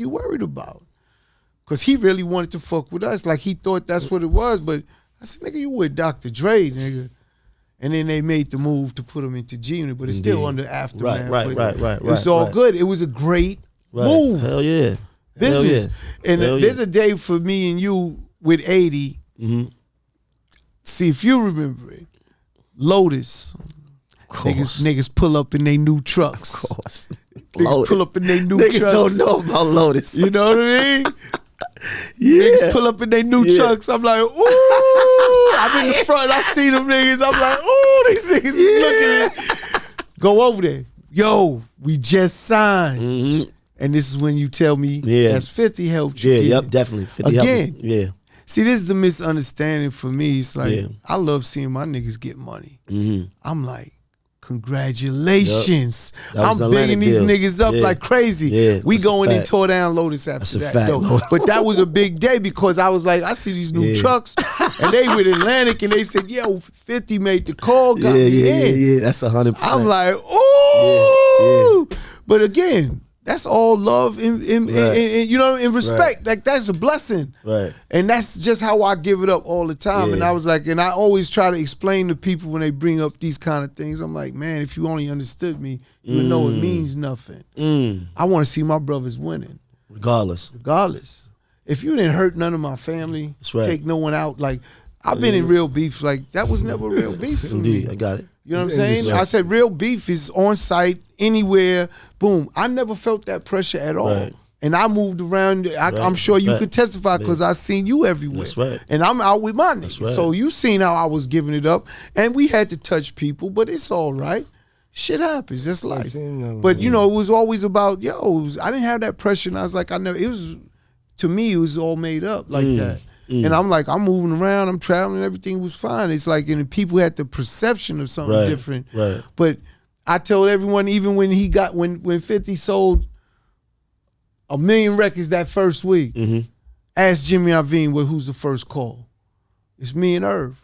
you worried about? Because he really wanted to fuck with us. Like, he thought that's what it was. But I said, nigga, you with Dr. Dre, nigga. And then they made the move to put him into G-Unit, but it's still under Aftermath. Right. It's all good. It was a great move. Hell yeah. Business. Hell yeah. And there's a day for me and you with 80. See, if you remember it, Lotus. Niggas pull up in their new trucks. Of course. Niggas pull up in their new trucks. Niggas don't know about Lotus. You know what I mean? Yeah. Niggas pull up in their new trucks. I'm like, ooh. I'm in the front. I see them niggas. I'm like, ooh, these niggas is looking at. Go over there. Yo, we just signed. And this is when you tell me that's 50 helped you. Yeah, definitely. 50 Again. Yeah. See, this is the misunderstanding for me. It's like, I love seeing my niggas get money. I'm like, congratulations. I'm bigging these niggas up like crazy. We go in and tore down Lotus after that. Though. But that was a big day because I was like, I see these new trucks and they with Atlantic and they said, yo, 50 made the call, got me in. Yeah, that's 100%. I'm like, ooh. But again, that's all love and you know, in respect. Like, that's a blessing. Right. And that's just how I give it up all the time. And I was like, and I always try to explain to people when they bring up these kind of things. I'm like, man, if you only understood me, you would know it means nothing. I want to see my brothers winning. Regardless. If you didn't hurt none of my family, take no one out, like, I've been in real beef. Like, that was never real beef for me. I got it. You know what I'm saying? I said real beef is on site, anywhere, boom. I never felt that pressure at all. And I moved around. I'm sure you could testify because I seen you everywhere. That's right. And I'm out with my niggas. So you seen how I was giving it up. And we had to touch people, but it's all right. Shit happens. That's life. But, you know, it was always about, I didn't have that pressure. And I was like, to me, it was all made up like that. And I'm like, I'm moving around, I'm traveling, everything was fine. It's like, and people had the perception of something different. But I told everyone, even when when 50 sold 1 million records that first week, asked Jimmy Iovine who's the first call. It's me and Irv.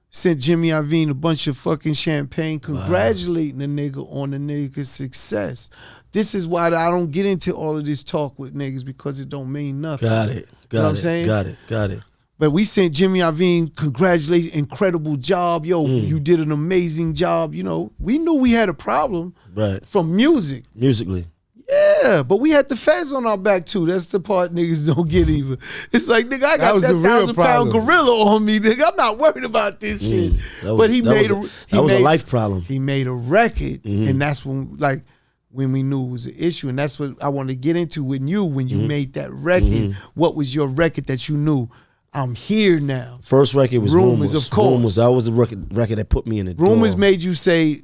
Sent Jimmy Iovine a bunch of fucking champagne congratulating the nigga on the nigga's success. This is why I don't get into all of this talk with niggas because it don't mean nothing. Got it. You know what I'm saying? Got it. But we sent Jimmy Iovine, congratulations, incredible job. Yo, you did an amazing job. You know, we knew we had a problem from music. Musically. Yeah, but we had the feds on our back too. That's the part niggas don't get even. It's like, nigga, I got that 1,000-pound gorilla on me, nigga. I'm not worried about this shit. That was a life problem. He made a record, and that's when, like, when we knew it was an issue. And that's what I wanted to get into with you when you made that record. What was your record that you knew? I'm here now. First record was Rumors. Of course. Rumors. That was the record that put me in the door. Rumors made you say,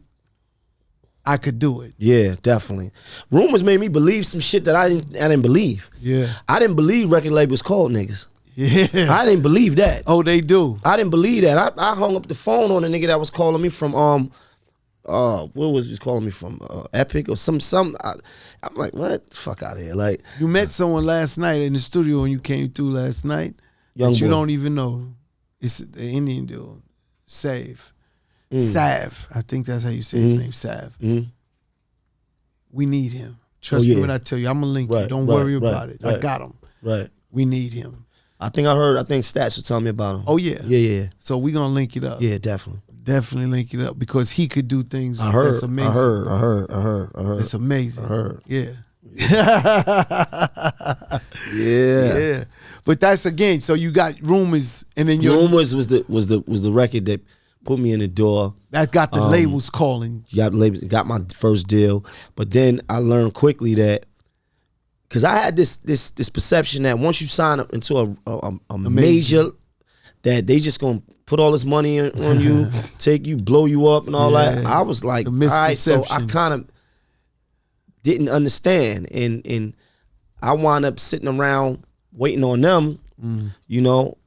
I could do it. Yeah, definitely. Rumors made me believe some shit that I didn't believe. Yeah. I didn't believe record labels called niggas. Yeah. I didn't believe that. Oh, they do. I didn't believe that. I hung up the phone on a nigga that was calling me from what was he calling me from? Epic or some. I'm like, what? Fuck out of here. Like, you met someone last night in the studio when you came through last night. Young that you boy. don't even know. It's the Indian dude. Sav. I think that's how you say his name, Sav. We need him. Trust me when I tell you, I'm going to link you. Don't worry about it. I got him. Right. We need him. I think Stats was telling me about him. Oh, yeah. Yeah. So we're going to link it up. Yeah, definitely. Definitely link it up because he could do things that's amazing. I heard. It's amazing. I heard. Yeah. Yeah. But that's again, so you got Rumors and then your Rumors was the record that put me in the door. That got the labels calling. Got my first deal. But then I learned quickly that, because I had this perception that once you sign up into a major, that they just gonna put all this money on you, take you, blow you up and all that. I was like, all right, so I kind of didn't understand. And I wound up sitting around waiting on them, you know,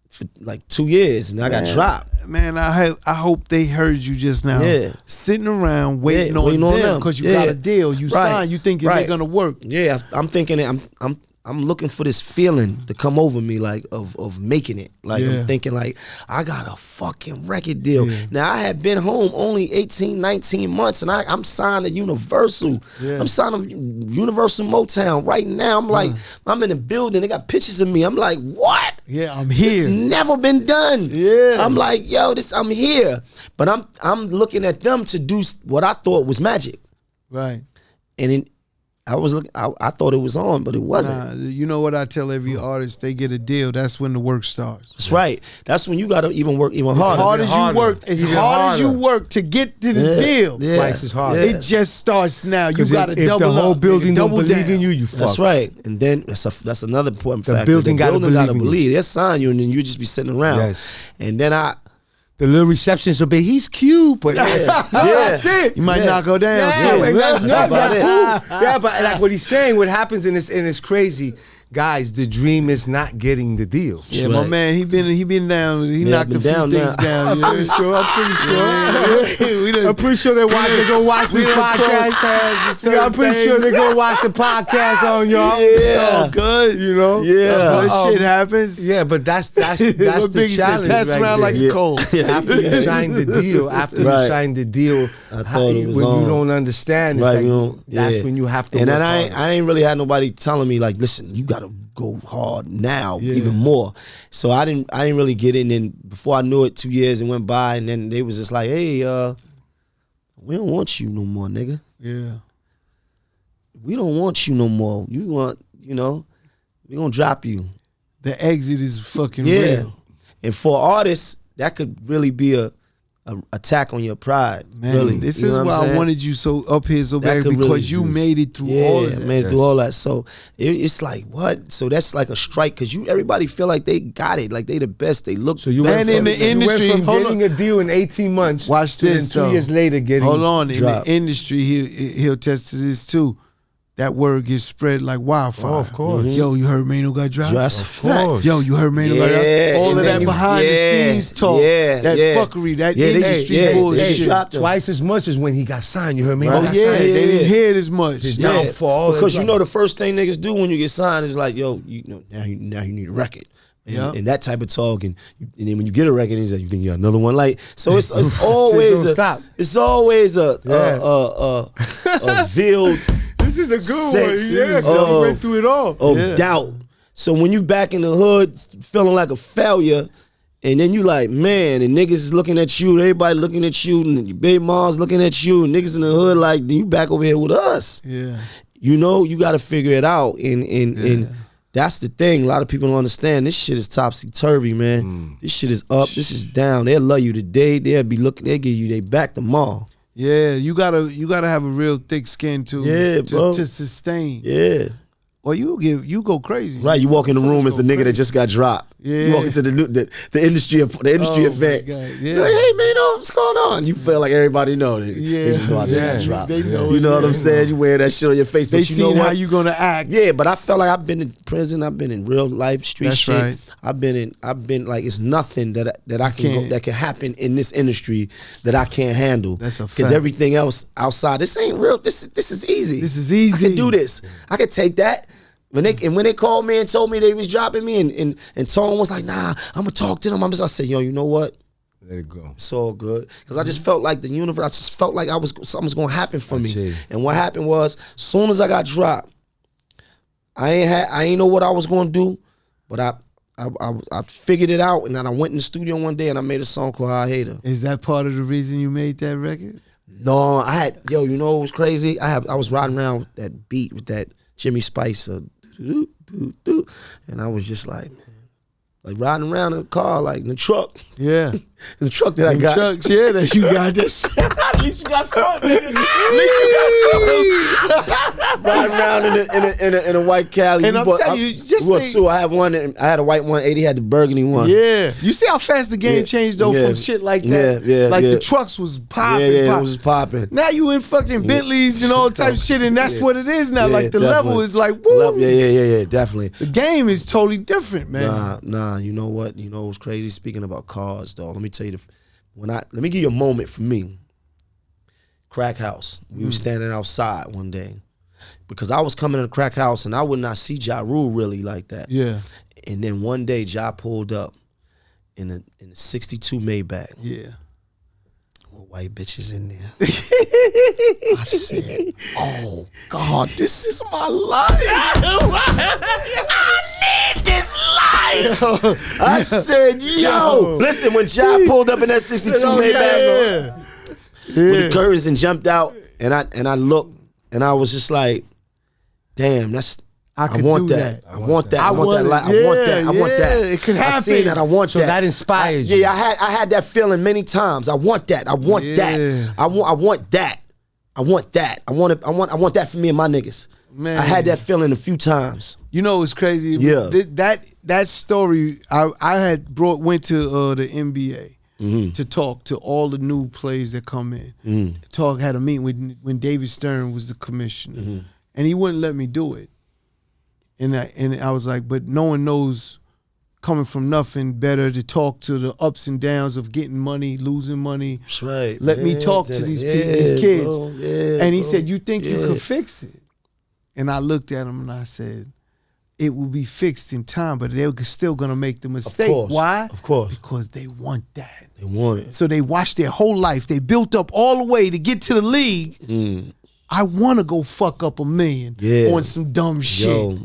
for like 2 years, and I got dropped. Man, I hope they heard you just now. Yeah. Sitting around waiting on them because you got a deal. You signed. You thinking they're gonna work. Yeah, I'm thinking that I'm looking for this feeling to come over me, like of making it. Like I'm thinking like, I got a fucking record deal. Now I had been home only 18, 19 months and I'm signed to Universal. I'm signed to Universal Motown right now. I'm like, I'm in a building, they got pictures of me. I'm like, what? Yeah, I'm here. It's never been done. Yeah. I'm like, yo, I'm here. But I'm looking at them to do what I thought was magic. Right. And I thought it was on, but it wasn't. You know what I tell every artist? They get a deal. That's when the work starts. That's right. That's when you got to even work even harder. As hard as you work to get to the deal. Twice as hard. It just starts now. You got to double up. If the whole building don't believe in you, you fuck. That's right. And then that's another important factor. The building got to believe. They'll sign you, and then you just be sitting around. Yes. And then the little receptionist will be, he's cute, but that's it. You might not go down too. But like what he's saying, what happens in this, and it's crazy, guys. The dream is not getting the deal. Yeah, my man, he been down. He knocked a few things down. I'm pretty sure. I'm pretty sure they're gonna watch this podcast. I'm pretty sure they're gonna watch the podcast on y'all. It's all good, you know. Yeah, shit happens. Yeah, but that's the challenge. Pass around like a cold. After you sign the deal, when you don't understand, it's that's when you have to. And then I ain't really had nobody telling me like, listen, you gotta go hard now, even more. So I didn't really get in. And before I knew it, 2 years and went by, and then they was just like, hey, we don't want you no more, nigga. Yeah. We don't want you no more. You want, we gonna drop you. The exit is fucking real. And for artists, that could really be a attack on your pride. Man, really. This is why I wanted you so up here so bad, because really you made it through all of that. Made it through all that. So it's like, what? So that's like a strike, because everybody feel like they got it, like they the best. They look. So you went from getting a deal in 18 months. Watch this. To 2 years later getting. Hold on. Dropped. In the industry, he'll attest to this too. That word gets spread like wildfire. Oh, of course. Yo, you heard Maino got dropped? That's a fact. Yo, you heard Maino got dropped? All of that behind the scenes talk, that fuckery, that industry bullshit. Twice as much as when he got signed. You heard Maino got signed? They didn't hear it as much. His downfall. Because the first thing niggas do when you get signed is like, yo, now you need a record. And that type of talk, and then when you get a record, he's like, you think you got another one? Like, so it's always it's always a veiled. This is a good one. Yeah, went through it all. Doubt. So when you back in the hood feeling like a failure, and then you like, man, and niggas is looking at you, everybody looking at you, and your baby mom's looking at you, and niggas in the hood like, you back over here with us. Yeah. You got to figure it out, and that's the thing. A lot of people don't understand. This shit is topsy-turvy, man. This shit is up. This is down. They'll love you today. They'll give you they back tomorrow. Yeah, you gotta have a real thick skin to sustain. Yeah. Or you go crazy. Right, you walk in the room as the nigga that just got dropped. Yeah. You walk into the industry event. Yeah. Like, hey man, what's going on? You feel like everybody know that. They just know I just got dropped. They know, you know what I'm saying? You wear that shit on your face, they but you know how you gonna act. Yeah, but I felt like I've been in prison. I've been in real life street shit. Right. I've been like, it's nothing that I can that can happen in this industry that I can't handle. That's a fact. Because everything else outside, this ain't real. This is easy. This is easy. I can do this. I can take that. When they called me and told me they was dropping me, and Tone was like, nah, I'm gonna talk to them. I said, yo, you know what? Let it go. It's all good. Because I just felt like the universe, I just felt like something was gonna happen for me. And what happened was, as soon as I got dropped, I ain't know what I was gonna do, but I figured it out, and then I went in the studio one day and I made a song called I Hate Her. Is that part of the reason you made that record? No, you know what was crazy? I was riding around with that beat, with that Jimmy Spice, and I was just like, man, like riding around in the car, like in the truck. Yeah. In the truck that I got. Trucks, yeah, that you got this. At least you got something, nigga. At least you got something. Riding around in a white Cali. And I'm telling you, just think, two. I had a white one. 80 had the burgundy one. Yeah. You see how fast the game changed though from shit like that? Yeah. Like the trucks was popping. Yeah, it was popping. Now you in fucking Bentleys and all type of shit, and that's what it is now. Like the level is like, woo. Yeah, definitely. The game is totally different, man. Nah. You know what? You know what's crazy? Speaking about cars, though, let me tell you, let me give you a moment for me. Crack house. We were standing outside one day, because I was coming to the crack house and I would not see Ja Rule really like that. Yeah. And then one day Ja pulled up in the 62 Maybach. Yeah. With white bitches in there. I said, oh God, this is my life. I need this life. I said, yo. Listen, when Ja pulled up in that 62 Maybach with the curtains and jumped out, and I looked and I was just like, damn, I want that. I want that. I want that. I want that. I want that. It could happen. I seen that. I want that. So that inspired you. Yeah, I had that feeling many times. I want that. I want that. I want that. I want that. I want that for me and my niggas. Man. I had that feeling a few times. You know what's crazy? Yeah. That story, I had went to the NBA to talk to all the new players that come in. Had a meeting when David Stern was the commissioner. And he wouldn't let me do it. And I was like, but no one knows coming from nothing better to talk to the ups and downs of getting money, losing money. That's right. Let me talk to these people, these kids. And he said, you think you could fix it? And I looked at him and I said, it will be fixed in time, but they're still going to make the mistake. Of course. Why? Of course. Because they want that. They want it. So they watched their whole life. They built up all the way to get to the league. I want to go fuck up $1 million on some dumb shit.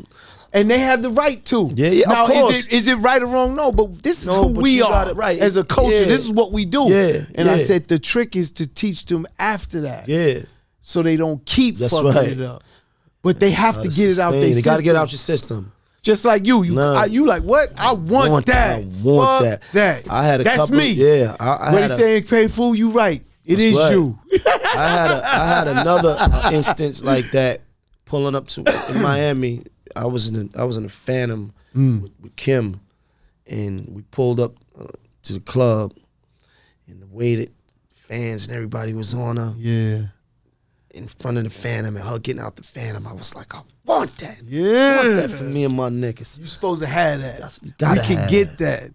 And they have the right to. Yeah, now, of course. Is it right or wrong? No, but this is who we are right. As a culture. Yeah. This is what we do. Yeah, and I said the trick is to teach them after that. Yeah. So they don't keep fucking it up. But they have to get it out their system. They got to get out your system. Just like you. You like, what? I want that. I want that. I had a That's couple. me. Yeah. What he saying, pay fool, you right. It is right. You. I had another instance like that pulling up to in Miami. I was in a Phantom with Kim, and we pulled up to the club, and the way that fans and everybody was on her, in front of the Phantom and her getting out the Phantom, I was like, I want that. I want that for me and my niggas. You supposed to have that. You gotta we can get that.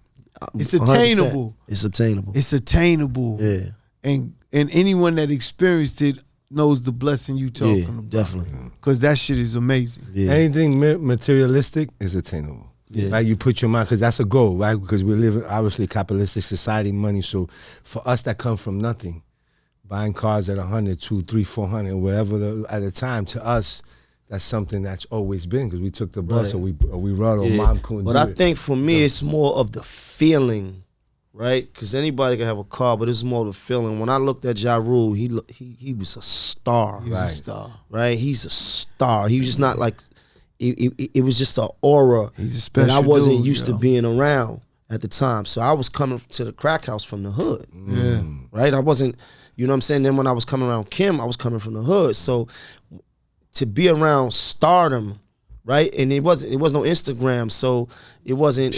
It's attainable. 100%. It's obtainable. It's attainable. Yeah. And anyone that experienced it knows the blessing you talking about. Definitely. Because that shit is amazing. Yeah. Anything materialistic is attainable. Yeah. Right? You put your mind, because that's a goal, right? Because we live in obviously capitalistic society, money. So for us that come from nothing, buying cars at 100, 200, 300, 400, whatever at a time, to us, that's something that's always been, because we took the bus or we rode or mom couldn't do it. But I think for me, it's more of the feeling. Right, because anybody can have a car, but it's more the feeling. When I looked at Ja Rule, he was a star. He was a star, right? He's a star. He was just not like it was just an aura. He's a special that I wasn't dude, used to being around at the time. So I was coming to the crack house from the hood. Right. I wasn't. You know what I'm saying? Then when I was coming around Kim, I was coming from the hood. So to be around stardom, right? And it was no Instagram, so it wasn't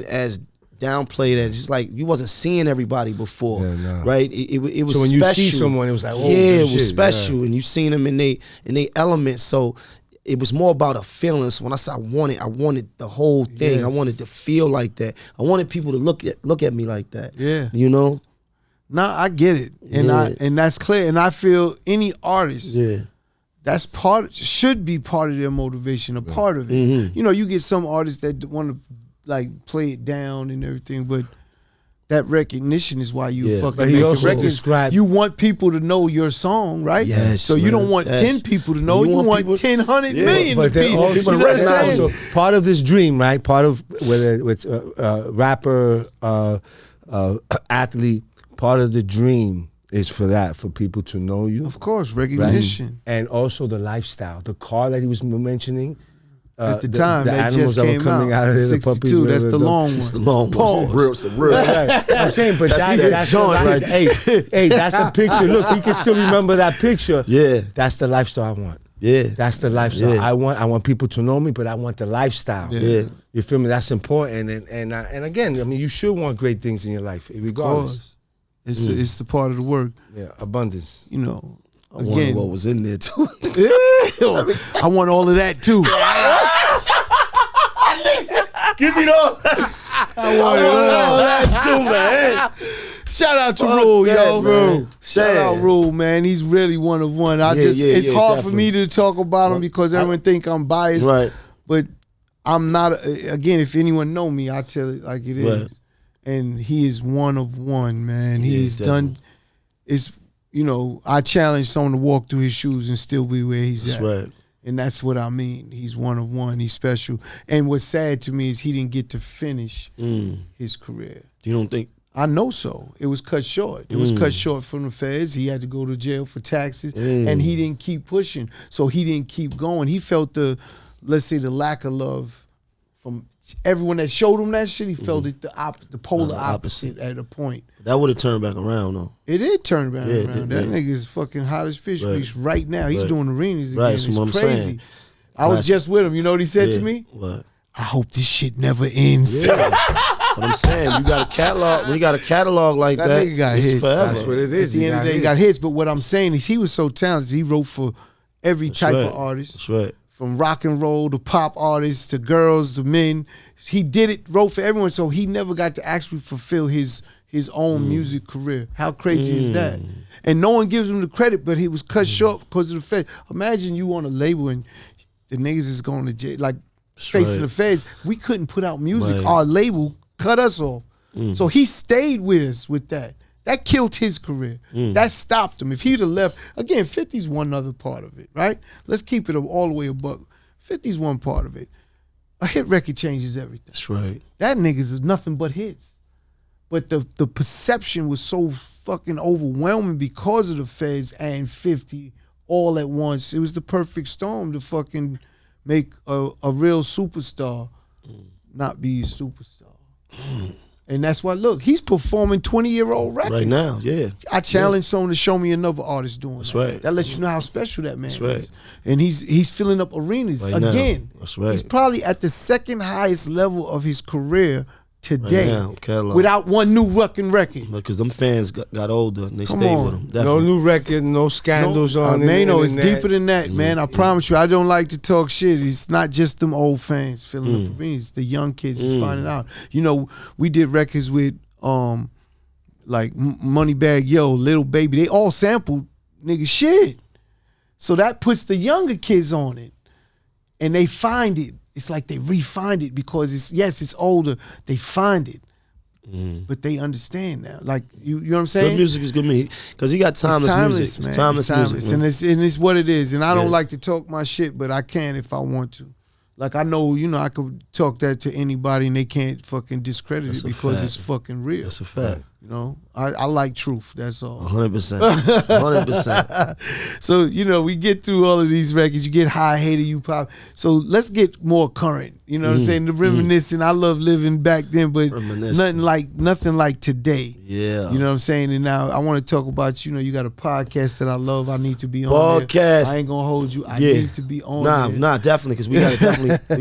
as downplayed as just like you wasn't seeing everybody before, right? It was so when special. You see someone, it was like, oh, it was special, and you seen them in they elements. So it was more about a feeling. So when I said I wanted the whole thing. Yes. I wanted to feel like that. I wanted people to look at me like that. Yeah, you know. Nah, I get it, and and that's clear. And I feel any artist, that's should be part of their motivation, a part of it. You know, you get some artists that want to like play it down and everything, but that recognition is why you fucking make a record. You want people to know your song, right? Yes. So you don't want 10 people to know. You want 10 million but people to recognize. So part of this dream, right? Part of whether it's rapper, athlete, part of the dream is for people to know you. Of course, recognition. Right? And also the lifestyle. The car that he was mentioning, at the time, the that animals just came that were coming out of the the puppies. That's the long one. It's the long one. It's real. Right. I'm saying, but that's right. Hey, that's a picture. Look, he can still remember that picture. Yeah. That's the lifestyle I want. Yeah. That's the lifestyle I want people to know me, but I want the lifestyle. Yeah. You feel me? That's important. And again, I mean, you should want great things in your life, regardless. It's the part of the work. Yeah, abundance. You know. I wonder what was in there too. I want all of that too. Give me all. I want all that too, man. Shout out to Rule, yo. Man. Shout out Rule, man. He's really one of one. It's hard for me to talk about him because everyone think I'm biased. Right. But I'm not. Again, if anyone know me, I tell it like it is. Right. And he is one of one, man. He's done. It's I challenge someone to walk through his shoes and still be where he's at. Right. And that's what I mean. He's one of one. He's special. And what's sad to me is he didn't get to finish his career. You don't think? I know so. It was cut short. It was cut short from the feds. He had to go to jail for taxes, and he didn't keep pushing. So he didn't keep going. He felt the lack of love from everyone that showed him that shit. He felt it the polar opposite at a point. That would have turned back around, though. It did turn back around. That nigga is fucking hot as fish grease right now. He's doing arenas again. It's crazy. Saying. I was just with him. You know what he said to me? What? I hope this shit never ends. Yeah. But I'm saying, you got a catalog. When you got a catalog like that, nigga got hits. Forever. That's what it is. At the end of the day, he got hits. But what I'm saying is he was so talented. He wrote for every type of artist. That's right. From rock and roll to pop artists to girls to men. He wrote for everyone. So he never got to actually fulfill his own music career. How crazy is that? And no one gives him the credit, but he was cut short because of the feds. Imagine you on a label and the niggas is going to jail, like facing the feds. We couldn't put out music. Right. Our label cut us off. So he stayed with us with that. That killed his career. That stopped him. If he'd have left, again, 50's one other part of it, right? Let's keep it all the way above. 50's one part of it. A hit record changes everything. That's right. That nigga's nothing but hits. But the perception was so fucking overwhelming because of the feds and 50 all at once. It was the perfect storm to fucking make a real superstar not be a superstar. And that's why, look, he's performing 20-year-old records. Right now, yeah. I challenge someone to show me another artist doing that's that. Right. That lets you know how special that man that's right. is. And he's filling up arenas right again. Now. That's right. He's probably at the second highest level of his career today, right now, without one new fucking record. Because them fans got older and they stayed with him. Definitely. No new record, no scandals on Maino, it's deeper than that, man. I promise you. I don't like to talk shit. It's not just them old fans filling up arenas. The young kids just finding out. We did records with like Moneybagg Yo, Little Baby. They all sampled nigga shit. So that puts the younger kids on it. And they find it. It's like they refined it because it's older. They find it, but they understand now. Like you know what I'm saying? Good music is good music because you got timeless music. Man. It's timeless music, and it's what it is. And I don't like to talk my shit, but I can if I want to. Like I know, I could talk that to anybody and they can't fucking discredit it because it's fucking real. That's a fact. I like truth. That's all. 100%. 100%. So, we get through all of these records. You get High Hater, You Pop. So let's get more current. You know what I'm saying? The reminiscing. I love living back then, but nothing like today. Yeah. You know what I'm saying? And now I want to talk about, you got a podcast that I love. I need to be on podcast. There. I ain't gonna hold you. I need to be on there. Nah, definitely, because we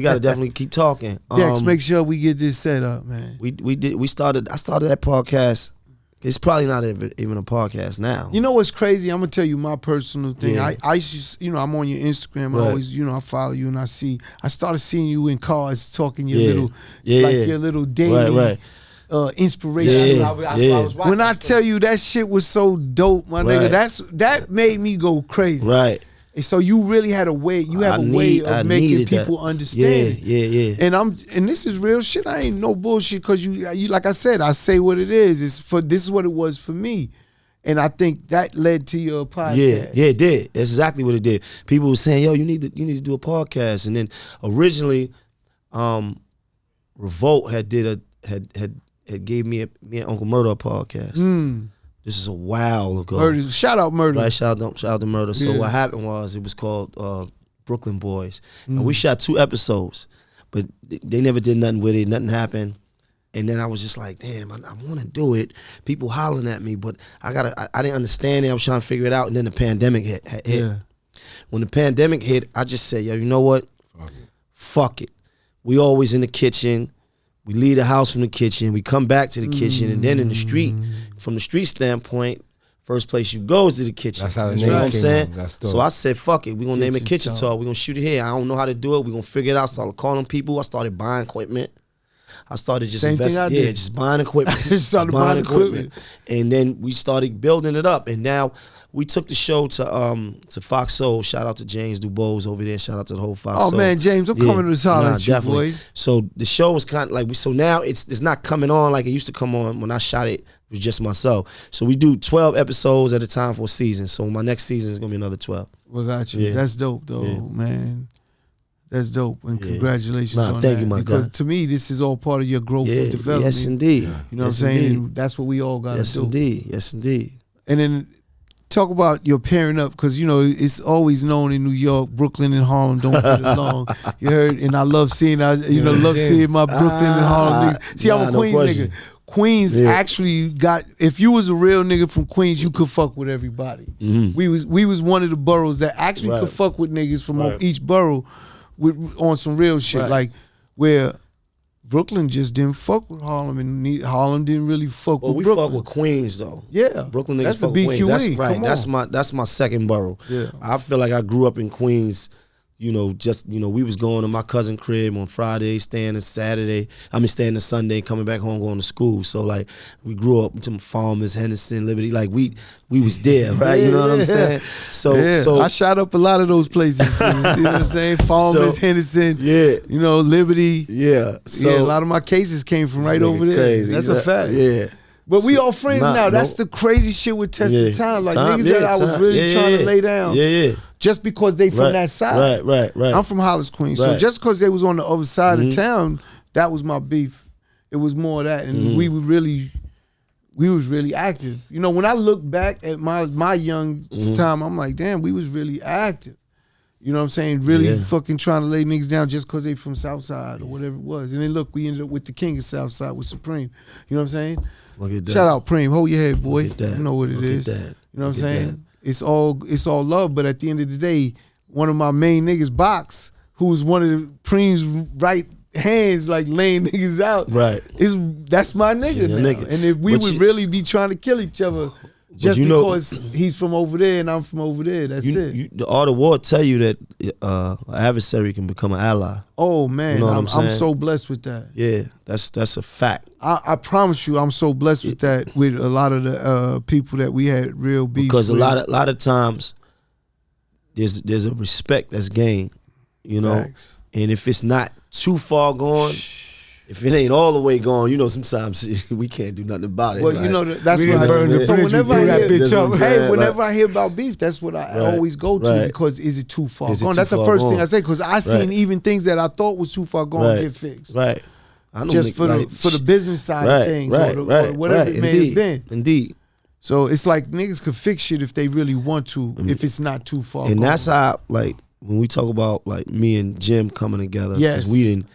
gotta definitely keep talking. Dex, make sure we get this set up, man. I started that podcast. It's probably not even a podcast now. You know what's crazy? I'm gonna tell you my personal thing. Yeah. I used to, I'm on your Instagram. I always, I follow you and I started seeing you in cars talking your little daily inspiration. Yeah. When I tell you that shit was so dope, my nigga, that made me go crazy. Right. And so you really had a way. You have a way of making people understand. Yeah. And this is real shit. I ain't no bullshit because you like I said, I say what it is. This is what it was for me. And I think that led to your podcast. Yeah, it did. That's exactly what it did. People were saying, "Yo, you need to do a podcast." And then originally, Revolt had gave me and Uncle Murder a podcast. This is a while ago. Shout out Murder. Right, shout out to Murder. So what happened was it was called Brooklyn Boys. And we shot 2 episodes, but they never did nothing with it. Nothing happened. And then I was just like, damn, I want to do it. People hollering at me, but I didn't understand it. I was trying to figure it out. And then the pandemic hit. Yeah. When the pandemic hit, I just said, yo, you know what? Fuck it. We always in the kitchen. We leave the house from the kitchen. We come back to the kitchen. And then in the street, from the street standpoint, first place you go is to the kitchen. That's how the name You know what I'm saying? That's dope. So I said, fuck it. We're going to name it Kitchen Talk. We're going to shoot it here. I don't know how to do it. We're going to figure it out. Started calling people. I started buying equipment. I started just Same investing. thing I did. Just buying equipment. Just started buying equipment. And then we started building it up. And now we took the show to Fox Soul. Shout out to James Dubose over there. Shout out to the whole Fox Soul. Oh man, James, I'm coming to this holler at you, definitely. boy. So the show was kind of like so now it's not coming on like it used to come on when I shot it. It was just myself. So we do 12 episodes at a time for a season. So my next season is gonna be another 12. Well, got you. Yeah. That's dope, though, man. That's dope, and congratulations on thank that. you, my because God. to me, this is all part of your growth and development. Yes, indeed. You know what I'm Yes, saying? indeed. And that's what we all got to Yes, do. indeed. Yes, indeed. And then talk about your pairing up, because you know it's always known in New York, Brooklyn and Harlem don't get along. You heard, and I love seeing, love seeing my Brooklyn and Harlem niggas. See, I'm a Queens nigga. Queens actually got. If you was a real nigga from Queens, you could fuck with everybody. Mm-hmm. We was one of the boroughs that actually could fuck with niggas from each borough on some real shit, like where Brooklyn just didn't fuck with Harlem, and Harlem didn't really fuck with Brooklyn. We fuck with Queens though. Yeah, Brooklyn niggas that's fuck the with BQE. Queens. That's right. Come That's my second borough. Yeah, I feel like I grew up in Queens. We was going to my cousin crib on Friday, staying on Saturday. Staying on Sunday, coming back home, going to school. So like, we grew up to Farmers, Henderson, Liberty. Like we was there, right? You know what I'm saying? So I shot up a lot of those places. You know what I'm saying? Farmers, Henderson, Liberty. Yeah. So a lot of my cases came from right over there. Crazy. That's a fact. Yeah. But we all friends now. That's the crazy shit with Test of Time. Like niggas that I was really trying to lay down. Yeah. Just because they from that side. Right. I'm from Hollis, Queens. So just because they was on the other side of town, that was my beef. It was more of that. And we was really active. You know, when I look back at my young time, I'm like, damn, we was really active. You know what I'm saying? Really fucking trying to lay niggas down just because they from Southside or whatever it was. And then look, we ended up with the king of Southside with Supreme. You know what I'm saying? Look at that. Shout out Preem. Hold your head, boy. You know what it is. That. You know what I'm saying? It's all love, but at the end of the day, one of my main niggas, Box, who was one of the Preem's right hands, like laying niggas out. Right. That's my nigga now. Nigga. And if we would really be trying to kill each other just because he's from over there and I'm from over there, that's it. The art of war tell you that an adversary can become an ally. Oh man, you know I'm so blessed with that. Yeah, that's a fact. I promise you, I'm so blessed with that. With a lot of the people that we had real beef because with. a lot of times there's a respect that's gained, you know. Facts. And if it's not too far gone, if it ain't all the way gone, you know, sometimes we can't do nothing about it. Well, right? you know, that's we what I burn the so bridge, whenever I that hear, bitch up. Whenever I hear about beef, that's what I always go to because is it too far gone? That's the first thing I say because I seen even things that I thought was too far gone get fixed. Right. I know just for the business side of things or whatever it may have been. Indeed. So it's like niggas could fix shit if they really want to, if it's not too far gone. And that's how, like, when we talk about, like, me and Jim coming together, because we didn't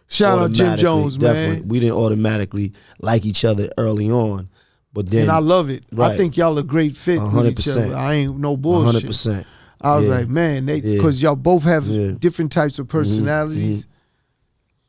shout out Jim Jones, man. We didn't automatically like each other early on. But then, and I love it. I think y'all a great fit 100%. With each other. I ain't no bullshit. 100%. I was like, man, because y'all both have different types of personalities.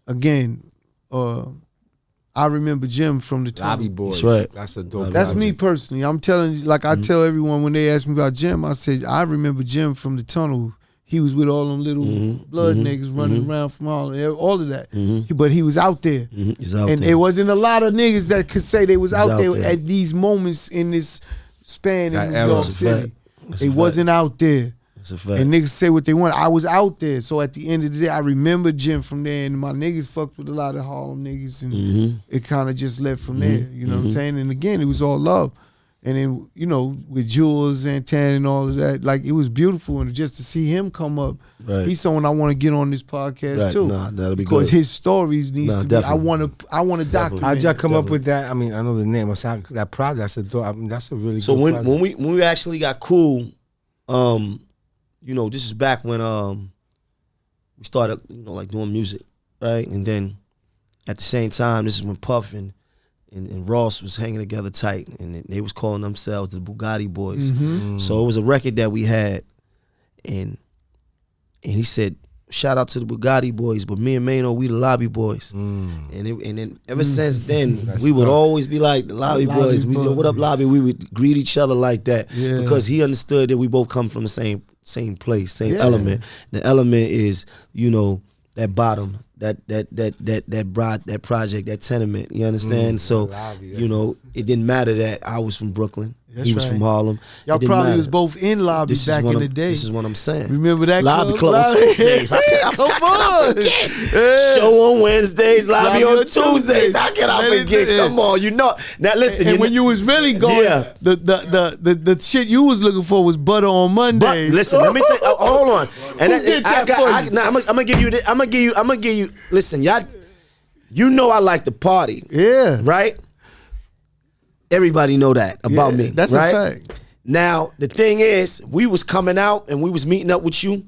Again, I remember Jim from the tunnel. Lobby Boys. That's right. That's a dope. That's me personally. I'm telling you, like I tell everyone when they ask me about Jim, I said, I remember Jim from the tunnel. He was with all them little blood niggas running around from all of that. But he was out there. He's out and there. it wasn't a lot of niggas that could say they was out there at these moments in this span in New York City. They wasn't out there. That's a fact. And niggas say what they want. I was out there. So at the end of the day, I remember Jim from there. And my niggas fucked with a lot of Harlem niggas. And it kind of just left from there. You know what I'm saying? And again, it was all love. And then, you know, with Jules and Tan and all of that, like, it was beautiful. And just to see him come up, he's someone I want to get on this podcast too. Nah, that'll be because good. his stories needs to be, I want to document. How'd y'all come up with that? I mean, I know the name. That project, that's a really so good project. when we actually got cool, you know, this is back when we started, you know, like doing music, right? And then at the same time, this is when Puff and Ross was hanging together tight, and they was calling themselves the Bugatti Boys. So it was a record that we had, and he said, shout out to the Bugatti Boys, but me and Maino, we the Lobby Boys. And then ever since then, we would always be like the Lobby Boys. We said, what up, Lobby? We would greet each other like that because he understood that we both come from the same place, same element. The element is, you know, that bottom that project, that tenement. You understand? So you know, it didn't matter that I was from Brooklyn. That's he was from Harlem. Y'all probably was both in Lobby back in the day. This is what I'm saying. Remember that Lobby club on Tuesdays. Come on. Show on Wednesdays, Lobby on Tuesdays. How can I forget? Come on, you know. Now listen. And when you was really going, the shit you was looking for was butter on Mondays. But listen, let me tell you. Hold on. And I'm gonna give you. I'm gonna give you. Listen, y'all. You know I like to party. Yeah. Right. Everybody know that about me. That's right? a fact. Now, the thing is, we was coming out and we was meeting up with you,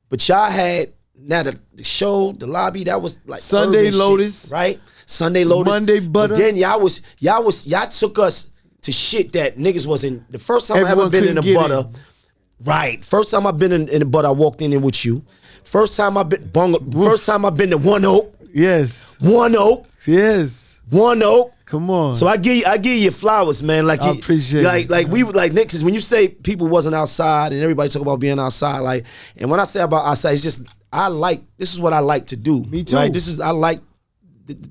but y'all had, now the show, the Lobby, that was like Sunday Lotus. Shit, right? Sunday Lotus. Monday Butter. But then y'all took us to shit that niggas wasn't, the first time Everyone I ever been in the Butter. in. Right. First time I've been in the Butter, I walked in there with you. First time I've been to One Oak. Yes. One Oak. Yes. One Oak. Come on. So I give you flowers, man. Like I appreciate it. Like we like niggas, when you say people wasn't outside and everybody talk about being outside, like, and when I say about outside, it's just this is what I like to do. Me too. Right? I like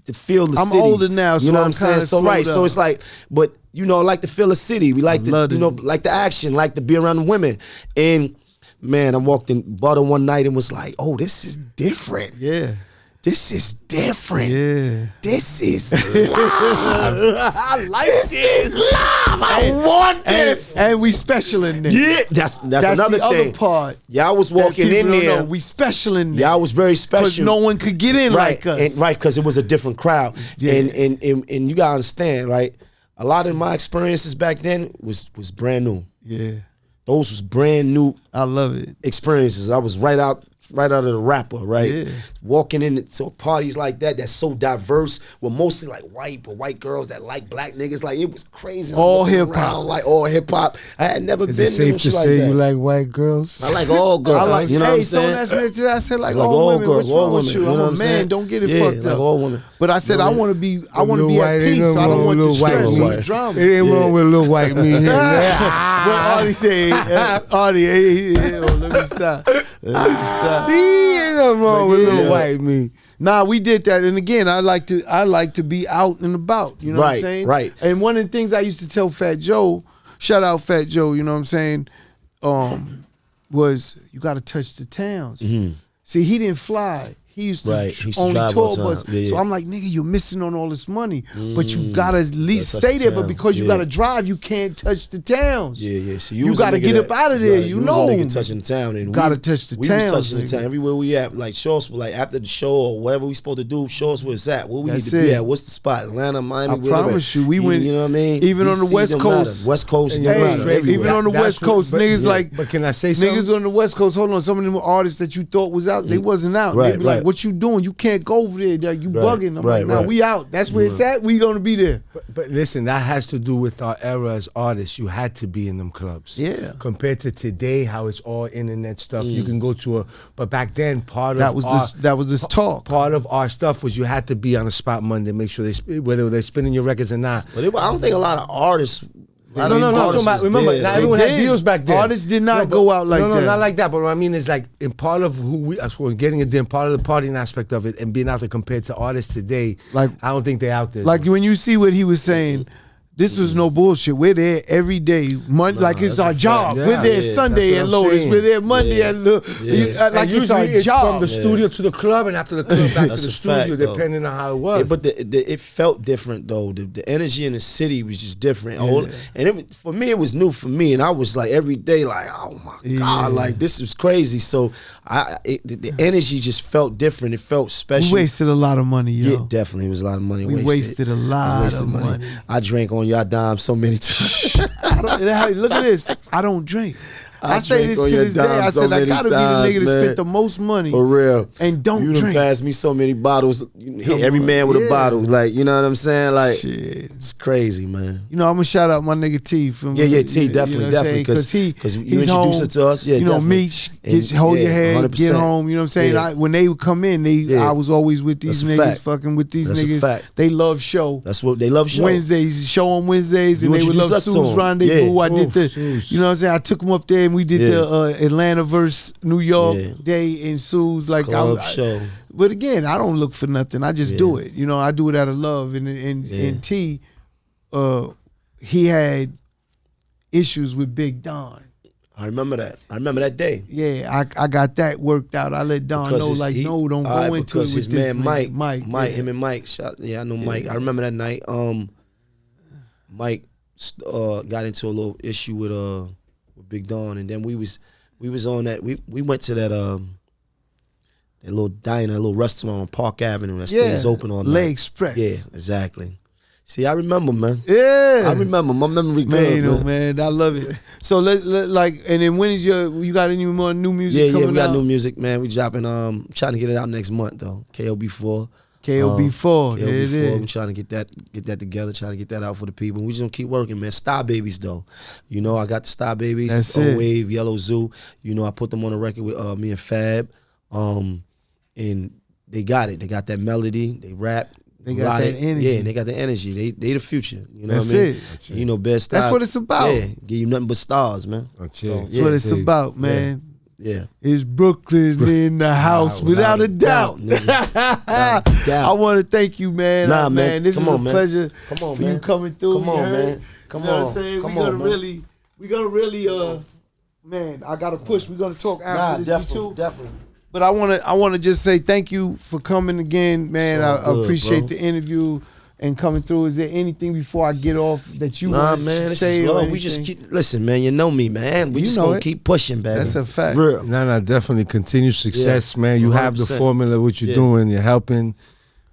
to feel the city. I'm older now, so you know what I'm I'm saying? So right, so it's like, but you know, I like to feel the city. We like like the action, like to be around the women. And man, I walked in Butter one night and was like, oh, this is different. Yeah. This is different. Yeah. This is live. I like this. This is live. I want this. And we special in there. Yeah, that's another the thing. Other part. Y'all was walking in there. We special in there. Y'all was very special. Because no one could get in like us. And, right, because it was a different crowd. Yeah. And you gotta understand, right? A lot of my experiences back then was brand new. Yeah. Those was brand new. I love it. Experiences. I was right out of the rapper, right? Yeah. Walking into parties like that's so diverse, with mostly like white girls that like black niggas. Like, it was crazy. All hip hop. Like all hip hop. I had never been Is it safe to say you like white girls? I like all girls. I like, you know what I'm saying? Don't ask me today. I said like all women. Girls, What's wrong with you? I'm a man. Don't get it fucked like up. All women. But I said I want to be at peace. So I don't want the stress and drama. It ain't wrong with little white me here. But Artie said, Artie, let me stop. He ain't nothing wrong with little white me. Nah, we did that, and again, I like to be out and about. You know what I'm saying? Right. And one of the things I used to tell Fat Joe, shout out Fat Joe, you know what I'm saying, was you got to touch the towns. Mm-hmm. See, he didn't fly. He used to only tour bus. So I'm like, nigga, you're missing on all this money. But you gotta at least stay there. But because you gotta drive, you can't touch the towns. Yeah. So you gotta get up out of there. You know, nigga touching the town, and gotta touch the towns. We was touching the town everywhere we at. Like Shorts, like after the show or whatever we supposed to do. Shorts was at. Where we need to be at? What's the spot? Atlanta, Miami. I promise you, we went. You know what I mean? Even on the West Coast. West Coast. Even on the West Coast, niggas like. But can I say something? Niggas on the West Coast. Hold on, some of them artists that you thought was out, they wasn't out. They be like, what you doing? You can't go over there. You bugging. I'm like, nah, we out. That's where it's at. We gonna be there. But listen, that has to do with our era as artists. You had to be in them clubs. Yeah. Compared to today, how it's all internet stuff. You can go to but back then, that was this talk. Part of our stuff was you had to be on the spot Monday, make sure whether they're spinning your records or not. But I don't think a lot of artists. No. Remember, not everyone had deals back then. Artists did not go out like that. No, not like that. But what I mean is, like, in part of who we, getting it done, part of the partying aspect of it, and being out there compared to artists today, like, I don't think they're out there. Like, when you see what he was saying, this was no bullshit. We're there every day, like it's our job. We're there Sunday at Lotus. We're there Monday at like it's our job. From the studio to the club, and after the club back to the studio, depending on how it was. But it felt different though. The energy in the city was just different. And for me, it was new for me, and I was like every day, like, oh my God, like this is crazy. So the energy just felt different. It felt special. We wasted a lot of money, yo. Yeah, definitely, it was a lot of money. We wasted a lot of money. I drank on y'all dime so many times. Look at this. I don't drink. I say this to this day. I said I gotta be the nigga that spent the most money. For real. And don't drink. You done passed me so many bottles. Hit every man with a bottle. Like, you know what I'm saying? Like, shit. It's crazy, man. You know, I'm gonna shout out my nigga T from T, definitely. Because you introduced it to us. Yeah, you know, meet, hold your hand, 100%. Get home. You know what I'm saying? When they would come in, I was always with these niggas, fucking with these niggas. They love show. That's what they love show. Wednesdays, show on Wednesdays, and they would love Sue's Rendezvous. I did the, you know what I'm saying? I took them up there. and we did the Atlanta versus New York day in Sue's like club show. But again, I don't look for nothing. I just do it. You know, I do it out of love. And T, he had issues with Big Don. I remember that. I remember that day. Yeah, I got that worked out. I let Don know, like, no, don't go into it because with his this man Mike, him and Mike. I know Mike. I remember that night. Mike got into a little issue with Big Don, and then we was on that. We went to that little diner, a little restaurant on Park Avenue that stays open all night. Lay Express. Yeah, exactly. See, I remember, man. Yeah, I remember. My memory good, man. I love it. So like, and then when is you got any more new music coming out? Yeah, we got new music, man. We dropping. Trying to get it out next month though. KOB4. KOB4. There it is. I'm trying to get that together. Trying to get that out for the people. We just gonna keep working, man. Star Babies though. You know, I got the Star Babies. That's it. Wave, Yellow Zoo. You know, I put them on a record with me and Fab. And they got it. They got that melody. They rap. They got that energy. Yeah, they got the energy. They the future. You know That's what I mean? That's it. You know, best style. That's what it's about. Yeah, give you nothing but stars, man. That's what it's about, man. Yeah. It's Brooklyn in the house, without a doubt. I want to thank you, man. Man. This is a pleasure for you coming through. Come on, man. Come on. You know what I'm saying? We're gonna really, man, I gotta push. We're gonna talk after this too. Definitely. But I wanna just say thank you for coming again, man. I appreciate the interview and coming through. Is there anything before I get off that you want to say? We just listen, man. You know me, man. We just gonna keep pushing, baby. That's a fact. Real. No, definitely continue success, man. You 100%. Have the formula, what you're doing. You're helping.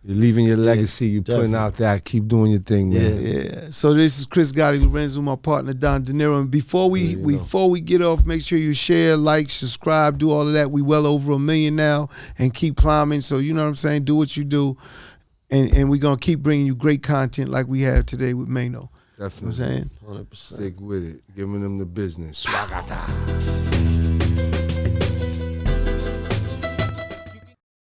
You're leaving your legacy. You're putting out that. Keep doing your thing, man. Yeah. So this is Chris Gotti Lorenzo, my partner Don Dinero. And before we get off, make sure you share, like, subscribe, do all of that. We well over 1 million now and keep climbing. So you know what I'm saying? Do what you do. And we're going to keep bringing you great content like we have today with Maino. Definitely. You know what I'm saying? 100%. Stick with it. Giving them the business. Swagata.